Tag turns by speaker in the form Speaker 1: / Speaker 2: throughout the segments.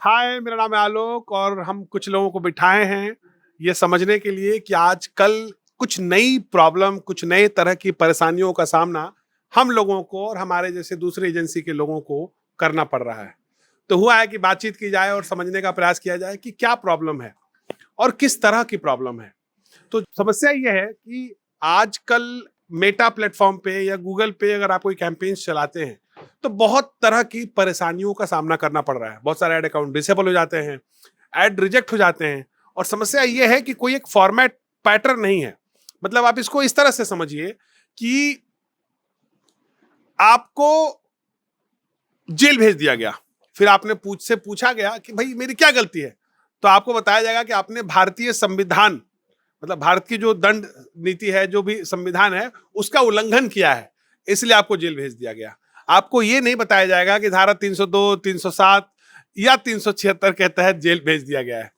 Speaker 1: हाय, मेरा नाम है आलोक और हम कुछ लोगों को बिठाए हैं ये समझने के लिए कि आजकल कुछ नई प्रॉब्लम, कुछ नए तरह की परेशानियों का सामना हम लोगों को और हमारे जैसे दूसरी एजेंसी के लोगों को करना पड़ रहा है। तो हुआ है कि बातचीत की जाए और समझने का प्रयास किया जाए कि क्या प्रॉब्लम है और किस तरह की प्रॉब्लम है। तो समस्या ये है कि आजकल मेटा प्लेटफॉर्म पे या गूगल पे अगर आप कोई कैंपेन्स चलाते हैं तो बहुत तरह की परेशानियों का सामना करना पड़ रहा है। बहुत सारे ऐड अकाउंट डिसेबल हो जाते हैं, ऐड रिजेक्ट हो जाते हैं और समस्या ये है कि कोई एक फॉर्मेट पैटर्न नहीं है। मतलब आप इसको इस तरह से समझिए कि आपको जेल भेज दिया गया, फिर आपने पूछा गया कि भाई मेरी क्या गलती है, तो आपको बताया जाएगा कि आपने भारतीय संविधान, मतलब भारत की जो दंड नीति है, जो भी संविधान है, उसका उल्लंघन किया है, इसलिए आपको जेल भेज दिया गया। आपको ये नहीं बताया जाएगा कि धारा 302, 307 या 376 के तहत जेल भेज दिया गया है।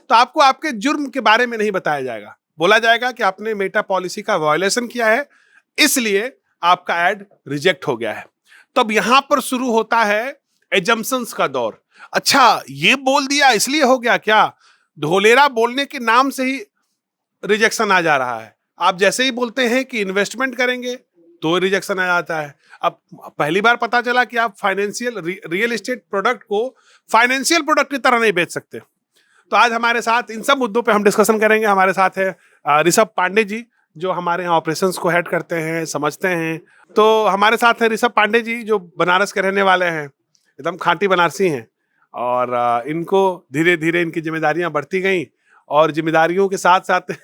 Speaker 1: तो आपको आपके जुर्म के बारे में नहीं बताया जाएगा। बोला जाएगा कि आपने मेटा पॉलिसी का वायोलेशन किया है, इसलिए आपका एड रिजेक्ट हो गया है। तब यहां पर शुरू होता है एजम्पशंस का दौर। अच्छा, ये बोल दिया इसलिए हो गया क्या? ढोलेरा बोलने के नाम से ही रिजेक्शन आ जा रहा है। आप जैसे ही बोलते हैं कि इन्वेस्टमेंट करेंगे तो रिजेक्शन आ जाता है। अब पहली बार पता चला कि आप फाइनेंशियल रियल एस्टेट प्रोडक्ट को फाइनेंशियल प्रोडक्ट की तरह नहीं बेच सकते। तो आज हमारे साथ इन सब मुद्दों पे हम डिस्कशन करेंगे। हमारे साथ है ऋषभ पांडे जी, जो हमारे यहाँ ऑपरेशंस को हेड करते हैं, समझते हैं। तो हमारे साथ है ऋषभ पांडे जी, जो बनारस के रहने वाले हैं, एकदम खांटी बनारसी हैं। और इनको धीरे धीरे इनकी जिम्मेदारियां बढ़ती गई और जिम्मेदारियों के साथ साथ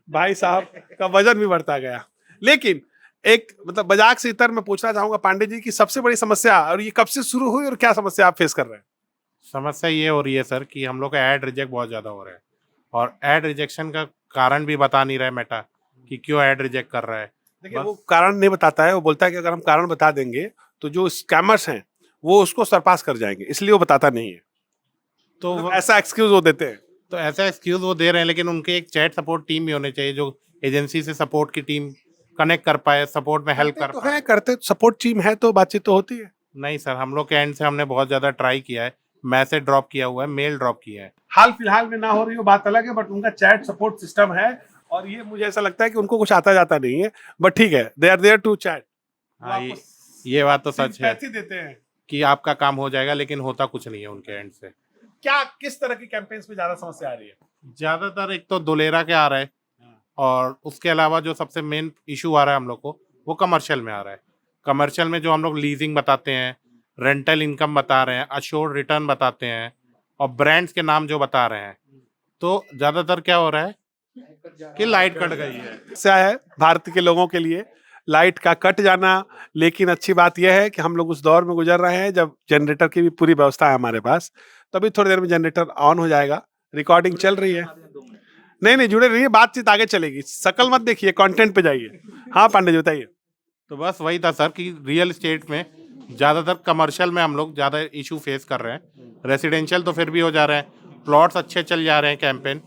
Speaker 1: भाई साहब का वजन भी बढ़ता गया। लेकिन एक मतलब मजाक से इतर मैं पूछना चाहूंगा पांडे जी की सबसे बड़ी समस्या, और ये कब से शुरू हुई और क्या समस्या आप फेस कर रहे हैं?
Speaker 2: समस्या ये हो रही है सर कि हम लोग का ऐड रिजेक्ट बहुत ज़्यादा हो रहा है और ऐड रिजेक्शन का कारण भी बता नहीं रहा है मेटा कि क्यों ऐड रिजेक्ट कर रहा है।
Speaker 1: देखिए, वो कारण नहीं बताता है। वो बोलता है कि अगर हम कारण बता देंगे तो जो स्कैमर्स हैं वो उसको सरपास कर जाएंगे, इसलिए वो बताता नहीं है।
Speaker 2: तो
Speaker 1: मतलब ऐसा एक्सक्यूज वो देते हैं।
Speaker 2: तो ऐसा एक्सक्यूज वो दे रहे हैं, लेकिन उनके एक चैट सपोर्ट टीम भी होने चाहिए जो एजेंसी से सपोर्ट की टीम कनेक्ट कर पाए, सपोर्ट में हेल्प कर पाए।
Speaker 1: करते सपोर्ट टीम है तो बातचीत तो होती है।
Speaker 2: नहीं सर, हम लोग के एंड से हमने बहुत ज़्यादा ट्राई किया है, मैसेज ड्रॉप किया हुआ है, मेल ड्रॉप किया है।
Speaker 1: हाल फिलहाल में ना हो रही हो बात अलग है, बट उनका चैट सपोर्ट सिस्टम है। और ये मुझे ऐसा लगता है कि उनको कुछ आता जाता नहीं है, बट ठीक है, they are there to chat.
Speaker 2: हाँ, ये बात तो सच है
Speaker 1: देते हैं।
Speaker 2: कि आपका काम हो जाएगा, लेकिन होता कुछ नहीं है उनके एंड से।
Speaker 1: क्या किस तरह की कैंपेन्स में ज्यादा समस्या आ रही है?
Speaker 2: ज्यादातर एक तो दुलेरा के आ रहा है और उसके अलावा जो सबसे मेन इशू आ रहा है हम लोग को, वो कमर्शियल में आ रहा है। कमर्शियल में जो हम लोग लीजिंग बताते हैं, रेंटल इनकम बता रहे हैं, अश्योर्ड रिटर्न बताते हैं और ब्रांड्स के नाम जो बता रहे हैं, तो ज्यादातर क्या हो रहा है कि लाइट कट गई है।
Speaker 1: समस्या है भारत के लोगों के लिए, लाइट का कट जाना। लेकिन अच्छी बात यह है कि हम लोग उस दौर में गुजर रहे हैं जब जनरेटर की भी पूरी व्यवस्था है हमारे पास। तभी थोड़ी देर में जनरेटर ऑन हो जाएगा। रिकॉर्डिंग चल रही है। नहीं नहीं, जुड़े रहिए, बातचीत आगे चलेगी। शकल मत देखिए, कंटेंट पे जाइए। हाँ पांडे जी बताइए।
Speaker 2: तो बस वही था सर कि रियल एस्टेट में ज़्यादातर कमर्शियल में हम लोग ज़्यादा इशू फेस कर रहे हैं। रेसिडेंशियल तो फिर भी हो जा रहे हैं, प्लॉट्स अच्छे चल जा रहे हैं कैंपेन,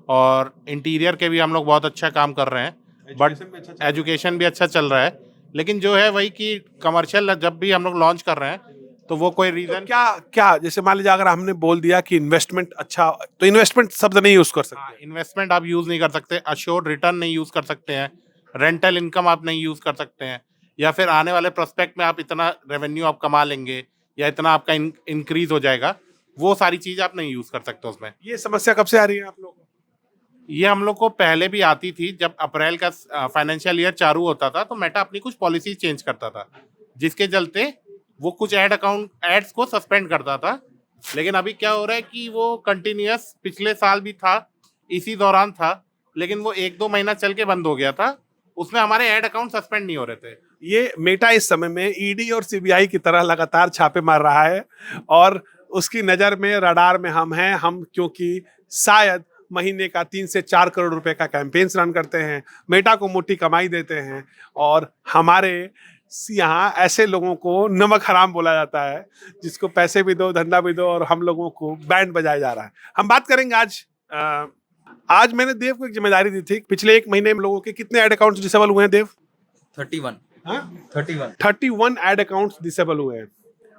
Speaker 2: और इंटीरियर के भी हम लोग बहुत अच्छा काम कर रहे हैं, बट एजुकेशन भी अच्छा चल रहा है। लेकिन जो है वही कि कमर्शियल जब भी हम लोग लॉन्च कर रहे हैं तो वो कोई रीज़न
Speaker 1: क्या क्या जैसे मान लीजिए अगर हमने बोल दिया कि इन्वेस्टमेंट अच्छा, तो इन्वेस्टमेंट शब्द नहीं यूज कर सकते।
Speaker 2: इन्वेस्टमेंट आप यूज़ नहीं कर सकते, अश्योर्ड रिटर्न नहीं यूज़ कर सकते हैं, रेंटल इनकम आप नहीं यूज़ कर सकते हैं, या फिर आने वाले प्रोस्पेक्ट में आप इतना रेवेन्यू आप कमा लेंगे या इतना आपका इंक्रीज हो जाएगा, वो सारी चीज़ आप नहीं यूज़ कर सकते उसमें।
Speaker 1: ये समस्या कब से आ रही है आप लोगों को?
Speaker 2: ये हम लोग को पहले भी आती थी, जब अप्रैल का फाइनेंशियल ईयर चालू होता था तो मेटा अपनी कुछ पॉलिसी चेंज करता था, जिसके चलते वो कुछ एड्स को सस्पेंड करता था। लेकिन अभी क्या हो रहा है कि वो कंटिन्यूअस पिछले साल भी था, इसी दौरान था, लेकिन वो 1-2 महीना चल के बंद हो गया था। उसमें हमारे ऐड अकाउंट सस्पेंड नहीं हो रहे थे।
Speaker 1: ये मेटा इस समय में ईडी और सीबीआई की तरह लगातार छापे मार रहा है और उसकी नजर में, रडार में हम हैं। हम क्योंकि शायद महीने का 3 से 4 करोड़ रुपए का कैंपेन्स रन करते हैं, मेटा को मोटी कमाई देते हैं, और हमारे यहाँ ऐसे लोगों को नमक हराम बोला जाता है, जिसको पैसे भी दो, धंधा भी दो, और हम लोगों को बैंड बजाया जा रहा है। हम बात करेंगे आज मैंने देव को एक जिम्मेदारी दी थी। पिछले 1 महीने में लोगों के कितने ऐड अकाउंट्स डिसेबल हुए हैं देव?
Speaker 3: 31।
Speaker 1: हाँ,
Speaker 3: 31।
Speaker 1: 31 ऐड अकाउंट्स डिसेबल हुए हैं।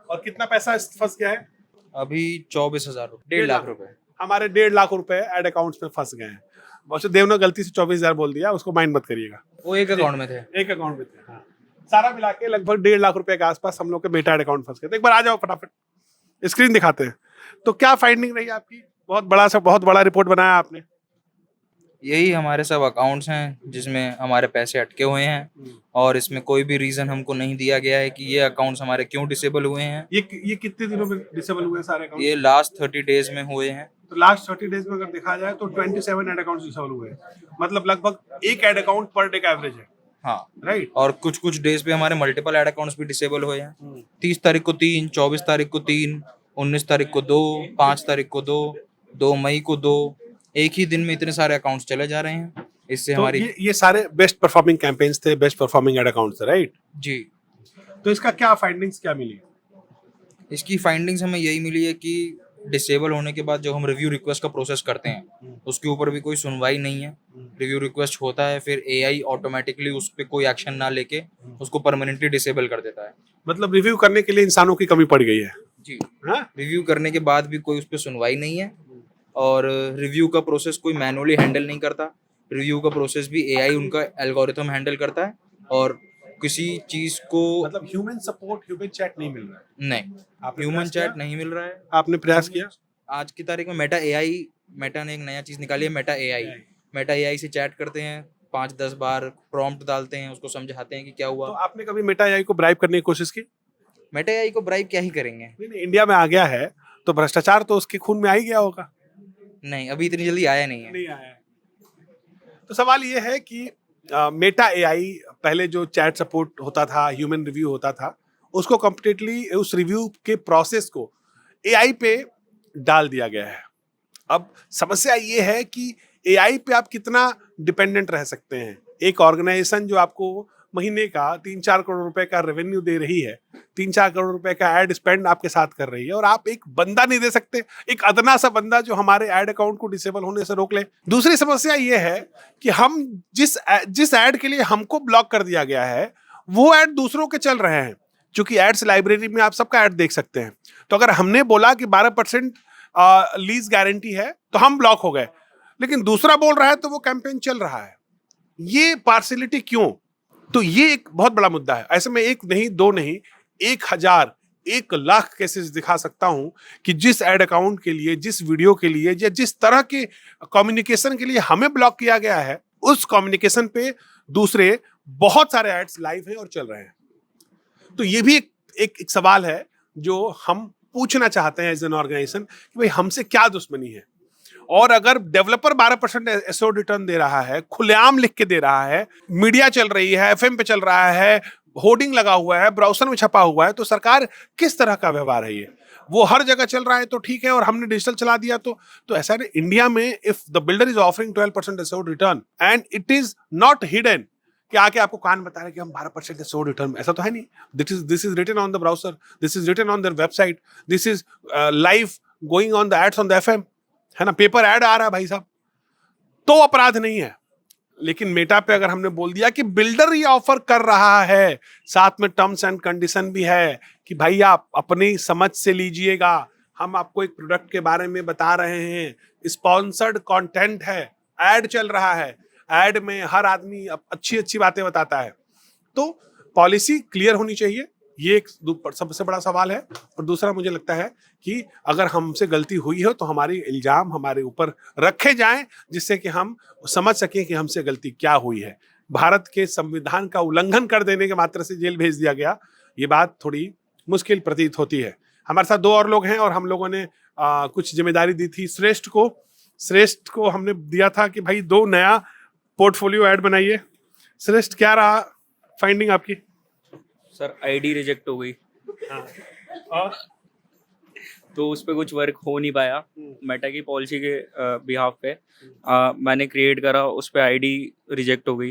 Speaker 1: और कितना पैसा फंस गया है?
Speaker 3: अभी 24,000 रुपये, 1.5 लाख रुपए।
Speaker 1: हमारे 1.5 लाख रुपए एड अकाउंट्स में फंस गए हैं। वैसे देव ने गलती से 24,000 बोल दिया, उसको माइंड मत करिएगा।
Speaker 3: वो एक अकाउंट में थे।
Speaker 1: एक अकाउंट में थे, हाँ। सारा मिला के लगभग 1.5 लाख रुपए के आसपास हम लोग के मेटा एड अकाउंट फंस गए। तो एक बार आ जाओ फटाफट, स्क्रीन दिखाते हैं। तो क्या फाइंडिंग रही आपकी? बहुत बड़ा रिपोर्ट बनाया आपने।
Speaker 3: यही हमारे सब अकाउंट्स हैं जिसमें हमारे पैसे अटके हुए हैं, और इसमें कोई भी रीजन हमको नहीं दिया गया है कि ये अकाउंट्स हमारे क्यों डिसेबल हुए हैं।
Speaker 1: ये कितने दिनों में डिसेबल हुए सारे अकाउंट?
Speaker 3: ये लास्ट 30 डेज में हुए हैं।
Speaker 1: तो लास्ट 30 डेज में अगर देखा जाए तो 27 एड अकाउंट्स डिसेबल हुए हैं। मतलब लगभग एक एड अकाउंट पर डे का एवरेज है।
Speaker 3: हाँ,
Speaker 1: राइट।
Speaker 3: और कुछ कुछ डेज पे हमारे मल्टीपल एड अकाउंट्स भी डिसेबल हुए हैं। 30 तारीख को 3, 24 तारीख को 3, 19 तारीख को 2, 5 तारीख को 2, 2 मई को 2। एक ही दिन में इतने सारे अकाउंट्स चले जा रहे हैं। इससे
Speaker 1: तो
Speaker 3: हमारी
Speaker 1: ये सारे बेस्ट परफॉर्मिंग कैंपेन्स थे, बेस्ट परफॉर्मिंग एड अकाउंट्स थे, राइट?
Speaker 3: जी,
Speaker 1: तो इसका क्या फाइंडिंग्स क्या मिली?
Speaker 3: इसकी फाइंडिंग्स हमें यही मिली है कि डिसेबल होने के बाद जब हम रिव्यू रिक्वेस्ट का प्रोसेस करते हैं उसके ऊपर भी कोई सुनवाई नहीं है। रिव्यू रिक्वेस्ट होता है, फिर एआई ऑटोमेटिकली उस पर कोई एक्शन ना लेके उसको परमानेंटली डिसेबल कर देता है।
Speaker 1: मतलब रिव्यू करने के लिए इंसानों की कमी पड़ गई है।
Speaker 3: जी,
Speaker 1: हाँ?
Speaker 3: रिव्यू करने के बाद भी कोई उस पर सुनवाई नहीं है, और रिव्यू का प्रोसेस कोई मैनुअली हैंडल नहीं करता। रिव्यू का प्रोसेस भी एआई उनका एल्गोरिथम हैंडल करता है, और किसी चीज को
Speaker 1: मतलब ह्यूमन सपोर्ट, ह्यूमन चैट नहीं मिल रहा है।
Speaker 3: नहीं,
Speaker 1: आपने
Speaker 3: ह्यूमन
Speaker 1: प्रयास किया?
Speaker 3: चैट नहीं मिल रहा है।
Speaker 1: आपने प्रयास किया?
Speaker 3: आज की तारीख में मेटा ने एक नया चीज निकाली है, मेटा एआई से चैट करते हैं 5-10 बार, प्रॉम्प्ट डालते हैं, उसको समझाते हैं कि क्या
Speaker 1: तो
Speaker 3: हुआ।
Speaker 1: आपने कभी मेटा एआई को ब्राइब करने की कोशिश की?
Speaker 3: मेटा एआई को ब्राइब क्या ही करेंगे।
Speaker 1: नहीं, इंडिया में आ गया है तो भ्रष्टाचार तो उसके खून में आ ही गया होगा।
Speaker 3: नहीं, अभी इतनी जल्दी आया नहीं है।
Speaker 1: नहीं आया है। तो सवाल ये है कि मेटा एआई पहले जो चैट सपोर्ट होता था, ह्यूमन रिव्यू होता था, उसको कंप्लीटली उस रिव्यू के प्रोसेस को एआई पे डाल दिया गया है। अब समस्या ये है कि एआई पे आप कितना डिपेंडेंट रह सकते हैं। एक ऑर्गेनाइजेशन जो आपको महीने का 3-4 करोड़ रुपए का रेवेन्यू दे रही है, 3-4 करोड़ रुपए का एड स्पेंड आपके साथ कर रही है, और आप एक बंदा नहीं दे सकते, एक अदना सा बंदा जो हमारे एड अकाउंट को डिसेबल होने से रोक ले। दूसरी समस्या ये है कि हम जिस एड के लिए हमको ब्लॉक कर दिया गया है वो एड दूसरों के चल रहे हैं। चूंकि एड्स लाइब्रेरी में आप सबका एड देख सकते हैं, तो अगर हमने बोला कि 12% लीज गारंटी है तो हम ब्लॉक हो गए, लेकिन दूसरा बोल रहा है तो वो कैंपेन चल रहा है। ये पार्शियलिटी क्यों? तो ये एक बहुत बड़ा मुद्दा है। ऐसे में 1 नहीं 2 नहीं 1000 1,00,000 केसेस दिखा सकता हूं कि जिस एड अकाउंट के लिए, जिस वीडियो के लिए, या जिस तरह के कम्युनिकेशन के लिए हमें ब्लॉक किया गया है, उस कम्युनिकेशन पे दूसरे बहुत सारे एड्स लाइव हैं और चल रहे हैं। तो ये भी एक सवाल है जो हम पूछना चाहते हैं एज एन ऑर्गेनाइजेशन कि भाई हमसे क्या दुश्मनी है। और अगर डेवलपर 12% एसोड रिटर्न दे रहा है, खुलेआम लिख के दे रहा है, मीडिया चल रही है, एफएम पे चल रहा है, होर्डिंग लगा हुआ है, ब्राउज़र में छपा हुआ है, तो सरकार किस तरह का व्यवहार है ये? वो हर जगह चल रहा है तो ठीक है, और हमने डिजिटल चला दिया तो ऐसा नहीं। इंडिया में if the builder is offering 12% एसोड return and it is not hidden, कि आके आपको कान बता रहे हैं कि हम 12% एसोड रिटर्न, ऐसा तो है नहीं। This is written on the browser, this is written on their website, this is live going on the ads on the FM, है ना, पेपर ऐड आ रहा है भाई साहब, तो अपराध नहीं है। लेकिन मेटा पे अगर हमने बोल दिया कि बिल्डर ये ऑफर कर रहा है, साथ में टर्म्स एंड कंडीशन भी है कि भाई आप अपनी समझ से लीजिएगा, हम आपको एक प्रोडक्ट के बारे में बता रहे हैं, स्पॉन्सर्ड कंटेंट है, एड चल रहा है, एड में हर आदमी अच्छी अच्छी बातें बताता है, तो पॉलिसी क्लियर होनी चाहिए। ये एक सबसे बड़ा सवाल है। और दूसरा मुझे लगता है कि अगर हमसे गलती हुई हो तो हमारी इल्जाम हमारे ऊपर रखे जाएं, जिससे कि हम समझ सकें कि हमसे गलती क्या हुई है। भारत के संविधान का उल्लंघन कर देने के मात्र से जेल भेज दिया गया, ये बात थोड़ी मुश्किल प्रतीत होती है। हमारे साथ 2 और लोग हैं और हम लोगों ने कुछ जिम्मेदारी दी थी श्रेष्ठ को हमने दिया था कि भाई 2 नया पोर्टफोलियो ऐड बनाइए। श्रेष्ठ, क्या रहा फाइंडिंग आपकी?
Speaker 4: सर आईडी रिजेक्ट हो गई।
Speaker 1: हाँ। और
Speaker 4: तो उस पर कुछ वर्क हो नहीं पाया। मेटा की पॉलिसी के बिहाफ पे मैंने क्रिएट करा, उस पर आईडी रिजेक्ट हो गई।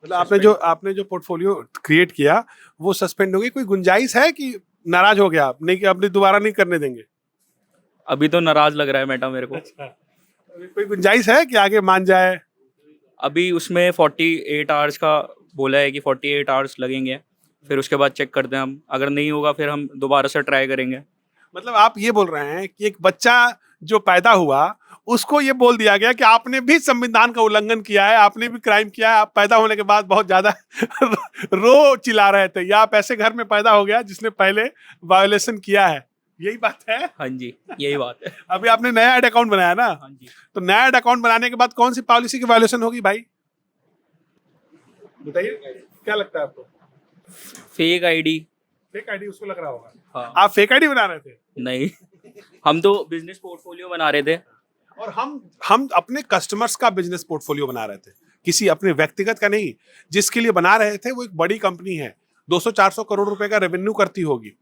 Speaker 1: मतलब आपने जो पोर्टफोलियो क्रिएट किया वो सस्पेंड हो गई। कोई गुंजाइश है कि नाराज हो गया आप, नहीं कि अपने दोबारा नहीं करने देंगे?
Speaker 4: अभी तो नाराज लग रहा है मेटा मेरे को।
Speaker 1: अच्छा, कोई गुंजाइश है कि आगे मान जाए?
Speaker 4: अभी उसमें 48 आवर्स का बोला है कि 48 आवर्स लगेंगे, फिर उसके बाद चेक करते हैं हम। अगर नहीं होगा फिर हम दोबारा से ट्राई करेंगे।
Speaker 1: मतलब आप ये बोल रहे हैं कि एक बच्चा जो पैदा हुआ उसको ये बोल दिया गया कि आपने भी संविधान का उल्लंघन किया है, आपने भी क्राइम किया है, आप पैदा होने के बाद बहुत ज्यादा रो चिल्ला रहे थे, या आप ऐसे घर में पैदा हो गया जिसने पहले वायोलेशन किया है, यही बात है।
Speaker 4: हाँ जी, यही बात है।
Speaker 1: अभी आपने नया ऐड अकाउंट बनाया ना,
Speaker 4: हाँ जी।
Speaker 1: तो नया ऐड अकाउंट बनाने के बाद कौन सी पॉलिसी की वायोलेशन होगी भाई, बताइए क्या लगता है आपको?
Speaker 4: Fake ID.
Speaker 1: फेक आईडी उसको लग रहा होगा।
Speaker 4: हाँ।
Speaker 1: आप फेक आईडी बना रहे थे?
Speaker 4: नहीं, हम तो बिजनेस पोर्टफोलियो बना रहे थे।
Speaker 1: और हम अपने कस्टमर्स का बिजनेस पोर्टफोलियो बना रहे थे, किसी अपने व्यक्तिगत का नहीं। जिसके लिए बना रहे थे वो एक बड़ी कंपनी है, 200-400 करोड़ रुपए का रेवेन्यू करती होगी,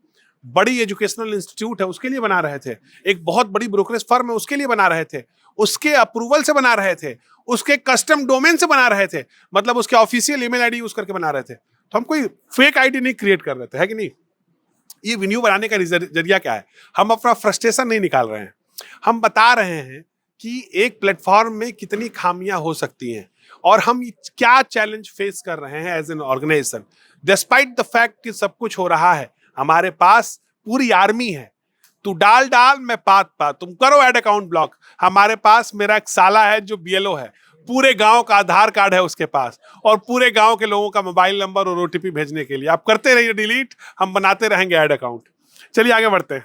Speaker 1: बड़ी एजुकेशनल इंस्टीट्यूट है, उसके लिए बना रहे थे। एक बहुत बड़ी ब्रोकरेज फर्म है, उसके लिए बना रहे थे। उसके अप्रूवल से बना रहे थे, उसके कस्टम डोमेन से बना रहे थे, मतलब उसके ऑफिशियल ईमेल आईडी यूज करके बना रहे थे। तो हम कोई फेक आईडी नहीं क्रिएट कर रहे थे, है कि नहीं? ये वेन्यू बनाने का जरिया क्या है? हम अपना फ्रस्ट्रेशन नहीं निकाल रहे हैं, हम बता रहे हैं कि एक प्लेटफॉर्म में कितनी खामियां हो सकती हैं और हम क्या चैलेंज फेस कर रहे हैं as an organization. Despite the fact कि सब कुछ हो रहा है, हमारे पास पूरी आर्मी है। तू डाल मैं पात, तुम करो ऐड अकाउंट ब्लॉक। हमारे पास मेरा एक साला है जो बीएलओ है, पूरे गांव का आधार कार्ड है उसके पास, और पूरे गांव के लोगों का मोबाइल नंबर और ओटीपी भेजने के लिए। आप करते रहिए डिलीट, हम बनाते रहेंगे ऐड अकाउंट। चलिए आगे बढ़ते हैं।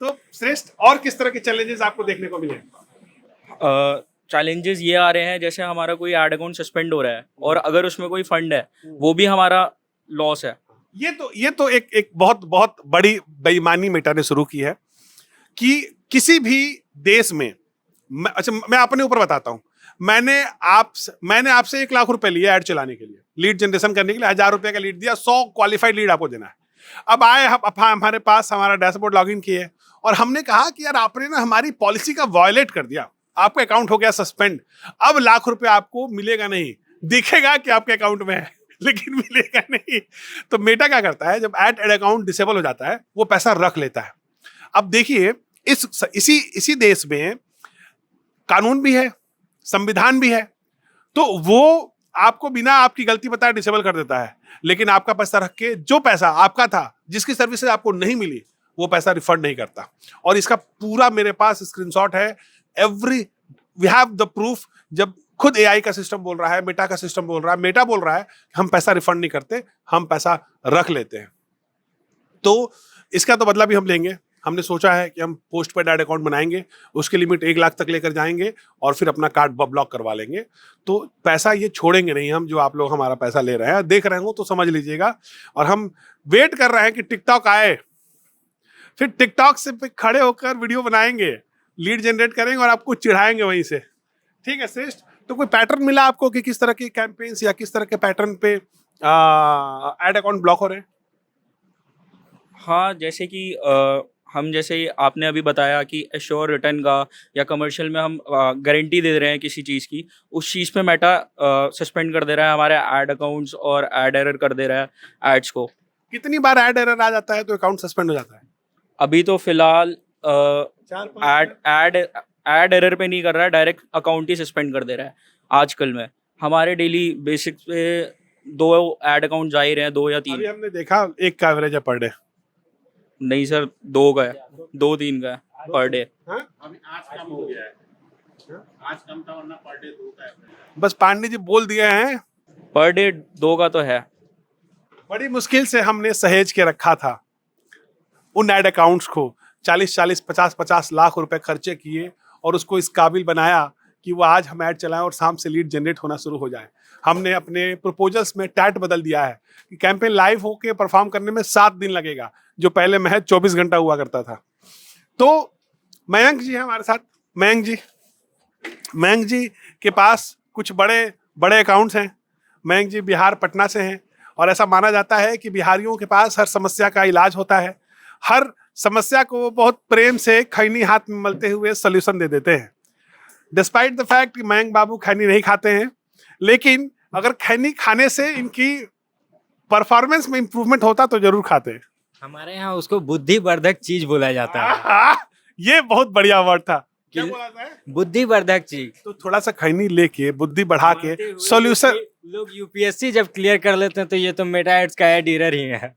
Speaker 1: तो श्रेष्ठ, और किस तरह के चैलेंजेस आपको देखने को मिले?
Speaker 4: चैलेंजेस ये आ रहे हैं, जैसे हमारा कोई ऐड अकाउंट सस्पेंड हो रहा है और अगर उसमें कोई फंड है वो भी हमारा लॉस है।
Speaker 1: ये तो एक बहुत बहुत बड़ी बेईमानी मेटा ने शुरू की है कि किसी भी देश में, मैं अपने ऊपर बताता हूं। मैंने आपसे 1 लाख रुपए लिए ऐड चलाने के लिए, लीड जनरेशन करने के लिए 1000 रुपए का लीड दिया, 100 क्वालिफाइड लीड आपको देना है। अब आए हमारे पास हमारा डैशबोर्ड लॉगिन किए और हमने कहा कि यार आपने ना हमारी पॉलिसी का वायलेट कर दिया, आपका अकाउंट हो गया सस्पेंड। अब 1 लाख रुपए आपको मिलेगा नहीं, दिखेगा कि आपके अकाउंट में है लेकिन मिलेगा नहीं। तो मेटा क्या करता है, जब ऐड अकाउंट डिसेबल हो जाता है वो पैसा रख लेता है। अब देखिए इसी देश में कानून भी है, संविधान भी है, तो वो आपको बिना आपकी गलती बताए डिसेबल कर देता है, लेकिन आपका पैसा रख के जो पैसा आपका था, जिसकी सर्विसेज आपको नहीं मिली, वो पैसा रिफंड नहीं करता। और इसका पूरा मेरे पास स्क्रीनशॉट है, वी हैव द प्रूफ। जब खुद एआई का सिस्टम बोल रहा है, मेटा का सिस्टम बोल रहा है, मेटा बोल रहा है हम पैसा रिफंड नहीं करते, हम पैसा रख लेते हैं। तो इसका तो बदला भी हम लेंगे। हमने सोचा है कि हम पोस्ट पेड ऐड अकाउंट बनाएंगे, उसकी लिमिट 1 लाख तक लेकर जाएंगे और फिर अपना कार्ड ब्लॉक करवा लेंगे। तो पैसा ये छोड़ेंगे नहीं हम, जो आप लोग हमारा पैसा ले रहे हैं, देख रहे हो तो समझ लीजिएगा। और हम वेट कर रहे हैं कि टिकटॉक आए, फिर टिकटॉक से पे खड़े होकर वीडियो बनाएंगे, लीड जनरेट करेंगे और आपको चिढ़ाएंगे वहीं से। ठीक है श्रेष्ठ, तो कोई पैटर्न मिला आपको कि किस तरह के कैंपेन्स या किस तरह के पैटर्न पे ऐड अकाउंट ब्लॉक हो रहे हैं?
Speaker 4: हाँ, जैसे कि हम जैसे आपने अभी बताया कि एश्योर रिटर्न का या कमर्शियल में हम गारंटी दे रहे हैं किसी चीज़ की, उस चीज़ पे मेटा सस्पेंड कर दे रहा है हमारे ऐड अकाउंट्स और ऐड एरर कर दे रहा है एड्स को।
Speaker 1: कितनी बार ऐड एरर आ जाता है तो अकाउंट सस्पेंड हो जाता है?
Speaker 4: अभी तो फिलहाल ऐड एरर पे नहीं कर रहा है, डायरेक्ट अकाउंट ही सस्पेंड कर दे रहा है। आजकल में हमारे डेली बेसिक पे 2 ऐड अकाउंट जा ही रहे हैं, 2 या 3।
Speaker 1: अभी हमने देखा 1 का एवरेज है पर डे।
Speaker 4: नहीं सर, 2 का है, 2-3 का है पर डे।
Speaker 2: अभी आज कम हो गया है, आज कम था वरना पर डे 2 का है।
Speaker 1: बस पांडे जी बोल दिए हैं,
Speaker 4: पर डे 2 का तो है।
Speaker 1: बड़ी मुश्किल से हमने सहेज के रखा था उन ऐड अकाउंट्स को, 40-40, 50-50 लाख रुपए खर्चे किए और उसको इस काबिल बनाया कि वो आज हम ऐड चलाएं और शाम से लीड जनरेट होना शुरू हो जाए। हमने अपने प्रपोजल्स में टैट बदल दिया है कि कैंपेन लाइव होके परफॉर्म करने में 7 दिन लगेगा, जो पहले महज 24 घंटा हुआ करता था। तो मयंक जी हैं हमारे साथ। मयंक जी के पास कुछ बड़े अकाउंट्स हैं। मयंक जी बिहार पटना से हैं और ऐसा माना जाता है कि बिहारियों के पास हर समस्या का इलाज होता है। हर समस्या को वो बहुत प्रेम से खैनी हाथ में मलते हुए सोल्यूशन दे देते हैं। डिस्पाइट द फैक्ट कि मयंक बाबू खैनी नहीं खाते हैं, लेकिन अगर खैनी खाने से इनकी परफॉर्मेंस में इंप्रूवमेंट होता तो जरूर खाते हैं।
Speaker 5: हमारे यहाँ उसको बुद्धिवर्धक चीज बोला जाता है।
Speaker 1: ये बहुत बढ़िया वर्ड था। क्या बोला जाता है?
Speaker 5: बुद्धिवर्धक चीज।
Speaker 1: तो थोड़ा सा खैनी लेके बुद्धि बढ़ा के सॉल्यूशन।
Speaker 5: लोग यूपीएससी जब क्लियर कर लेते हैं तो ये तो मेटा एड्स का एड एरर ही है।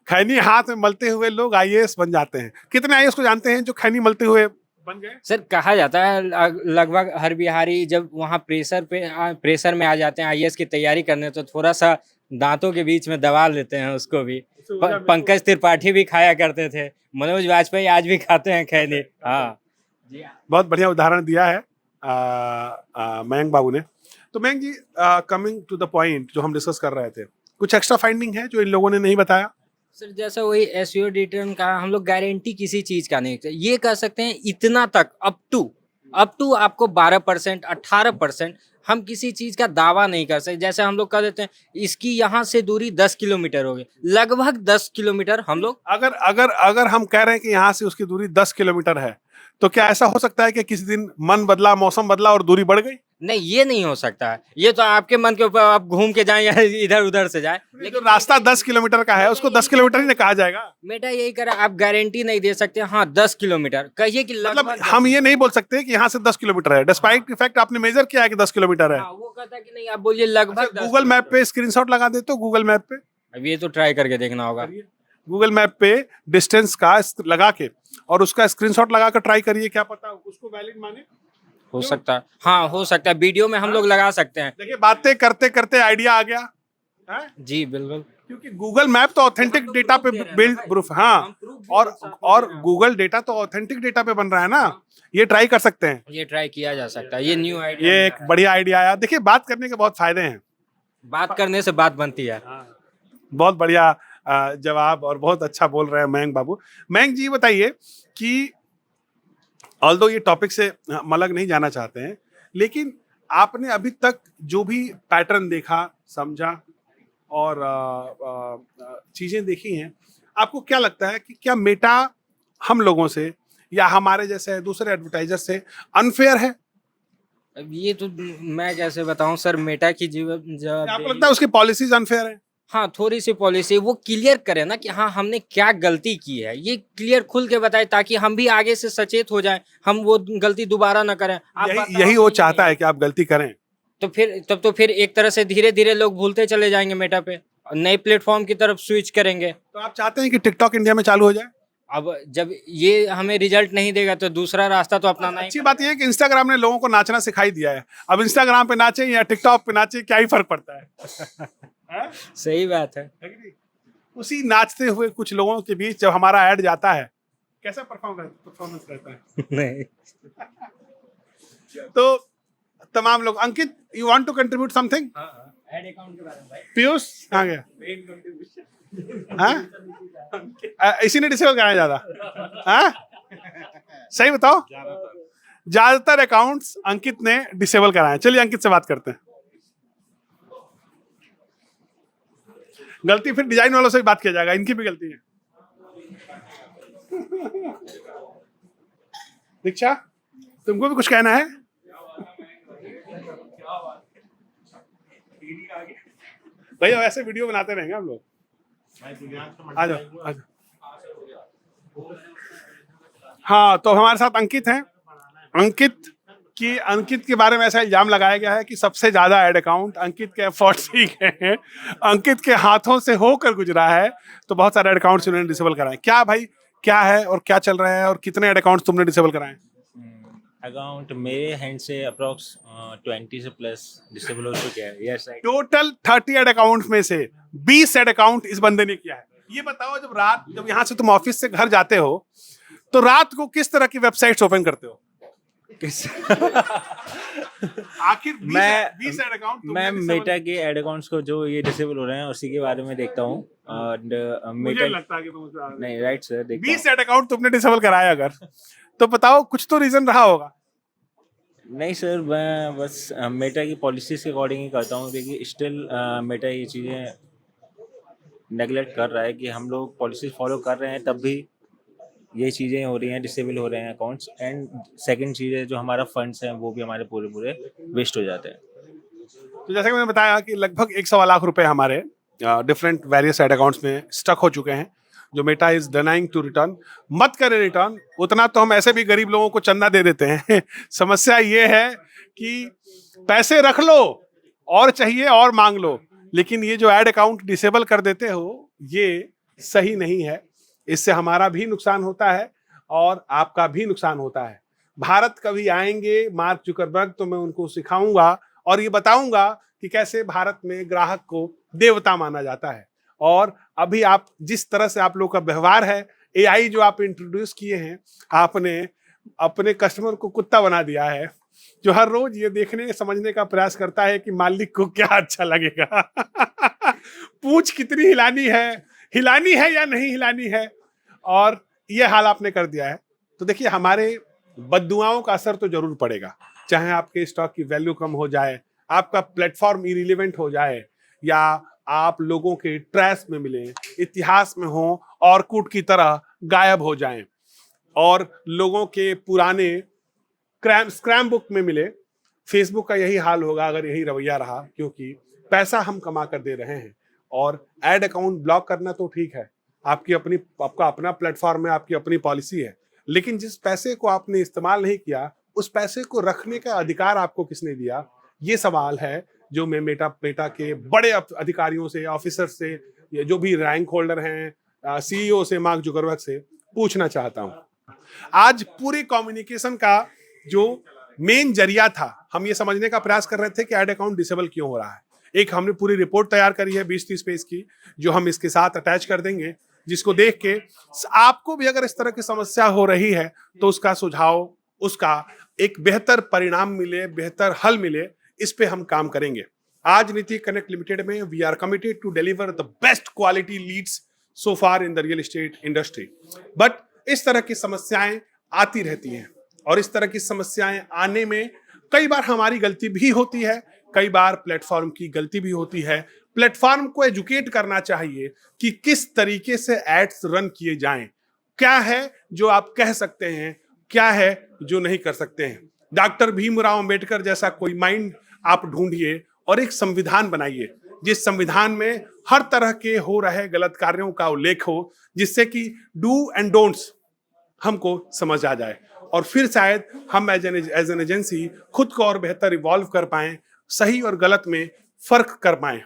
Speaker 1: खैनी हाथ में मलते हुए लोग आईएएस बन जाते हैं। कितने आईएएस को जानते हैं जो खैनी मलते हुए बन गए?
Speaker 5: सर कहा जाता है लगभग हर बिहारी जब वहाँ प्रेशर में आ जाते हैं आईएएस की तैयारी करने, तो थोड़ा सा दांतों के बीच में दबा लेते हैं उसको भी। पंकज त्रिपाठी भी खाया करते थे, मनोज वाजपेयी आज भी खाते हैं खैनी। हाँ,
Speaker 1: बहुत बढ़िया उदाहरण दिया है मयंक बाबू ने। तो मयंक जी, कमिंग टू द पॉइंट जो हम डिस्कस कर रहे थे, कुछ एक्स्ट्रा फाइंडिंग है जो इन लोगों ने नहीं बताया?
Speaker 5: सर जैसा वही एसईओ रिटर्न का हम लोग गारंटी किसी चीज का नहीं, ये कह सकते हैं इतना तक अप टू आपको 12% 18%, हम किसी चीज का दावा नहीं कर सकते। जैसे हम लोग कह देते हैं इसकी यहाँ से दूरी 10 किलोमीटर होगी, लगभग 10 किलोमीटर हम लोग।
Speaker 1: अगर अगर अगर हम कह रहे हैं कि यहाँ से उसकी दूरी 10 किलोमीटर है, तो क्या ऐसा हो सकता है कि किसी दिन मन बदला, मौसम बदला और दूरी बढ़ गई?
Speaker 5: नहीं, ये नहीं हो सकता है, ये तो आपके मन के ऊपर, आप घूम के जाएं या इधर उधर से जाएं।
Speaker 1: जो रास्ता 10 किलोमीटर का है उसको 10 किलोमीटर ही ना कहा जाएगा।
Speaker 5: बेटा यही करा, आप गारंटी नहीं दे सकते। हाँ 10 किलोमीटर कहिए कि
Speaker 1: मतलब
Speaker 5: लगभग
Speaker 1: हम ये नहीं बोल सकते कि यहाँ से 10 किलोमीटर है, डिस्पाइट द फैक्ट आपने मेजर किया है कि 10 किलोमीटर है।
Speaker 5: हाँ, वो कहता है कि नहीं, आप बोलिए लगभग 10
Speaker 1: गूगल मैप पे स्क्रीनशॉट लगा दे तो गूगल मैप पे,
Speaker 5: अब ये तो ट्राई करके देखना होगा।
Speaker 1: गूगल मैप पे डिस्टेंस का लगा के और उसका स्क्रीनशॉट लगा कर ट्राई करिए, क्या पता उसको वैलिड माने।
Speaker 5: हो सकता है, हाँ हो सकता है, वीडियो में हम लोग लगा सकते हैं।
Speaker 1: देखिए, बातें करते करते आइडिया आ गया है?
Speaker 5: जी बिल्कुल,
Speaker 1: क्योंकि गूगल मैप तो ऑथेंटिक डेटा पे बिल्ड प्रूफ, हाँ, और गूगल डेटा तो ऑथेंटिक डेटा पे बन रहा है ना, ये ट्राई कर सकते हैं।
Speaker 5: ये ट्राई किया जा सकता है, ये न्यू आइडिया,
Speaker 1: ये एक बढ़िया आइडिया आया। देखिए, बात करने के बहुत फायदे हैं,
Speaker 5: बात करने से बात बनती है।
Speaker 1: बहुत बढ़िया जवाब और बहुत अच्छा बोल रहे हैं मयंक बाबू। मयंक जी बताइए कि ऑल्दो ये टॉपिक से हम अलग नहीं जाना चाहते हैं, लेकिन आपने अभी तक जो भी पैटर्न देखा, समझा और चीजें देखी हैं, आपको क्या लगता है कि क्या मेटा हम लोगों से या हमारे जैसे दूसरे एडवर्टाइजर से अनफेयर है?
Speaker 5: अब ये तो मैं कैसे बताऊं सर, मेटा की
Speaker 1: आपको लगता है उसकी पॉलिसीज अनफेयर है?
Speaker 5: हाँ थोड़ी सी पॉलिसी वो क्लियर करे ना कि हाँ हमने क्या गलती की है, ये क्लियर खुल के बताए ताकि हम भी आगे से सचेत हो जाएं, हम वो गलती दोबारा ना करें।
Speaker 1: यही वो चाहता है कि आप गलती करें।
Speaker 5: तो फिर एक तरह से धीरे धीरे लोग भूलते चले जाएंगे मेटा पे, नए प्लेटफॉर्म की तरफ स्विच करेंगे।
Speaker 1: तो आप चाहते हैं कि टिकटॉक इंडिया में चालू हो जाए?
Speaker 5: अब जब ये हमें रिजल्ट नहीं देगा तो दूसरा रास्ता तो अपनाना ही।
Speaker 1: अच्छी बात यह है कि इंस्टाग्राम ने लोगों को नाचना सिखाई दिया है, अब इंस्टाग्राम पे नाचे या टिकटॉक पे नाचे, क्या ही फर्क पड़ता है?
Speaker 5: सही बात है।
Speaker 1: उसी नाचते हुए कुछ लोगों के बीच जब हमारा ऐड जाता है, कैसा परफॉर्मेंस रहता है?
Speaker 5: नहीं
Speaker 1: तो तमाम लोग, Ankit you want to contribute something?
Speaker 5: Add account के बारे में भाई,
Speaker 1: पीयूष कहाँ गया? इसी ने डिसेबल कराया ज्यादा? हाँ, सही बताओ। ज्यादातर अकाउंट्स अंकित ने डिसेबल कराए। चलिए अंकित से बात करते हैं। गलती फिर डिजाइन वालों से भी बात किया जाएगा, इनकी भी गलती है। दीक्षा, तुमको भी कुछ कहना है? भैया वैसे वीडियो बनाते रहेंगे हम लोग। आ जाओ। हाँ, तो हमारे साथ अंकित हैं। अंकित के बारे में ऐसा इल्जाम लगाया गया है कि सबसे ज्यादा ऐड अकाउंट अंकित के एफर्ट्स ही गए हैं, अंकित के हाथों से होकर गुजरा है, तो बहुत सारे ऐड अकाउंट्स उन्होंने डिसेबल कराए। क्या भाई, क्या है और क्या चल रहा है और कितने ऐड अकाउंट्स तुमने डिसेबल कराए?
Speaker 6: अकाउंट मेरे हैंड से अप्रोक्स 20 से प्लस डिसेबल हो चुके हैं। यस,
Speaker 1: टोटल 30 ऐड अकाउंट्स में से 20 ऐड अकाउंट इस बंदे ने किया है। ये बताओ, जब यहाँ से तुम ऑफिस से घर जाते हो तो रात को किस तरह की वेबसाइट्स ओपन करते हो? आखिर 20 ऐड अकाउंट
Speaker 6: मैं मेटा के एड अकाउंट्स को जो ये डिसेबल हो रहे हैं उसी के बारे में देखता हूँ।
Speaker 1: मुझे लगता है कि तुम
Speaker 6: नहीं, राइट सर,
Speaker 1: 20 ऐड अकाउंट तुमने डिसेबल कराया अगर, तो बताओ कुछ तो रीजन रहा होगा।
Speaker 6: नहीं सर, मैं बस मेटा की पॉलिसीज के अकॉर्डिंग ही करता हूँ, क्योंकि स्टिल मेटा ये चीज़ें नेगलेक्ट कर रहा है कि हम लोग पॉलिसीज फॉलो कर रहे हैं, तब भी ये चीज़ें हो रही हैं, डिसेबल हो रहे हैं अकाउंट्स। एंड सेकंड चीज़ है, जो हमारा फंड्स हैं वो भी हमारे पूरे वेस्ट हो जाते हैं।
Speaker 1: तो जैसे कि मैंने बताया कि लगभग 1.25 लाख रुपए हमारे डिफरेंट वेरियस ऐड अकाउंट्स में स्टक हो चुके हैं, जो Meta is denying to return. मत करें रिटर्न, उतना तो हम ऐसे भी गरीब लोगों को चंदा दे देते हैं। समस्या ये है कि पैसे रख लो और चाहिए और मांग लो, लेकिन ये जो ऐड अकाउंट डिसेबल कर देते हो, ये सही नहीं है। इससे हमारा भी नुकसान होता है और आपका भी नुकसान होता है। भारत कभी आएंगे मार्क जुकरबर्ग तो मैं उनको सिखाऊंगा और ये बताऊंगा कि कैसे भारत में ग्राहक को देवता माना जाता है। और अभी आप जिस तरह से आप लोग का व्यवहार है, एआई जो आप इंट्रोड्यूस किए हैं, आपने अपने कस्टमर को कुत्ता बना दिया है, जो हर रोज ये देखने समझने का प्रयास करता है कि मालिक को क्या अच्छा लगेगा। पूंछ कितनी हिलानी है या नहीं हिलानी है, और ये हाल आपने कर दिया है। तो देखिए, हमारे बद्दुआओं का असर तो जरूर पड़ेगा, चाहे आपके स्टॉक की वैल्यू कम हो जाए, आपका प्लेटफॉर्म इरिलेवेंट हो जाए, या आप लोगों के ट्रैश में मिले, इतिहास में हो और कूट की तरह गायब हो जाएं, और लोगों के पुराने स्क्रैम बुक में मिले। फेसबुक का यही हाल होगा अगर यही रवैया रहा, क्योंकि पैसा हम कमा कर दे रहे हैं। और ऐड अकाउंट ब्लॉक करना तो ठीक है, आपका अपना प्लेटफॉर्म है, आपकी अपनी पॉलिसी है, लेकिन जिस पैसे को आपने इस्तेमाल नहीं किया, उस पैसे को रखने का अधिकार आपको किसने दिया? ये सवाल है जो मैं मेटा के बड़े अधिकारियों से, ऑफिसर से, या जो भी रैंक होल्डर हैं, सीईओ से, मार्क जुकरबर्ग से पूछना चाहता हूं। आज पूरी कम्युनिकेशन का जो मेन जरिया था, हम ये समझने का प्रयास कर रहे थे कि ऐड अकाउंट डिसेबल क्यों हो रहा है। एक हमने पूरी रिपोर्ट तैयार करी है 20-30 पेज की, जो हम इसके साथ अटैच कर देंगे, जिसको देख के आपको भी अगर इस तरह की समस्या हो रही है तो उसका सुझाव, उसका एक बेहतर परिणाम मिले, बेहतर हल मिले, इस पे हम काम करेंगे। आज नीति कनेक्ट लिमिटेड में we are committed to deliver the best quality leads so far in the real estate industry. But इस तरह की समस्याएं आती रहती हैं, और इस तरह की समस्याएं आने में कई बार हमारी गलती भी होती है, कई बार प्लेटफॉर्म की गलती भी होती है। प्लेटफॉर्म को एजुकेट करना चाहिए कि किस तरीके से एड्स रन किए जाएं, क्या है जो आप कह सकते हैं, क्या है जो नहीं कर सकते हैं। डॉक्टर भीमराव अंबेडकर जैसा कोई माइंड आप ढूंढिए और एक संविधान बनाइए, जिस संविधान में हर तरह के हो रहे गलत कार्यों का उल्लेख हो, जिससे कि डू एंड डोंट्स हमको समझ आ जाए, और फिर शायद हम एज एन एजेंसी खुद को और बेहतर इवॉल्व कर पाएं, सही और गलत में फर्क कर पाएं।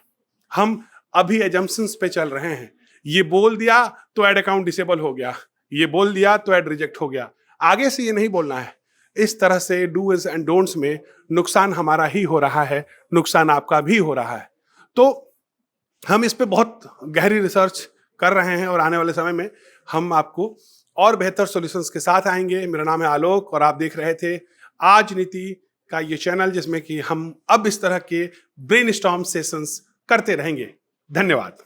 Speaker 1: हम अभी एजम्पशंस पे चल रहे हैं, ये बोल दिया तो ऐड अकाउंट डिसेबल हो गया, ये बोल दिया तो ऐड रिजेक्ट हो गया। आगे से ये नहीं बोलना है। इस तरह से डूज एंड डोंट्स में नुकसान हमारा ही हो रहा है, नुकसान आपका भी हो रहा है। तो हम इस पे बहुत गहरी रिसर्च कर रहे हैं, और आने वाले समय में हम आपको और बेहतर सॉल्यूशंस के साथ आएंगे। मेरा नाम है आलोक और आप देख रहे थे आज नीति का ये चैनल, जिसमें कि हम अब इस तरह के ब्रेनस्टॉर्म सेशंस करते रहेंगे। धन्यवाद।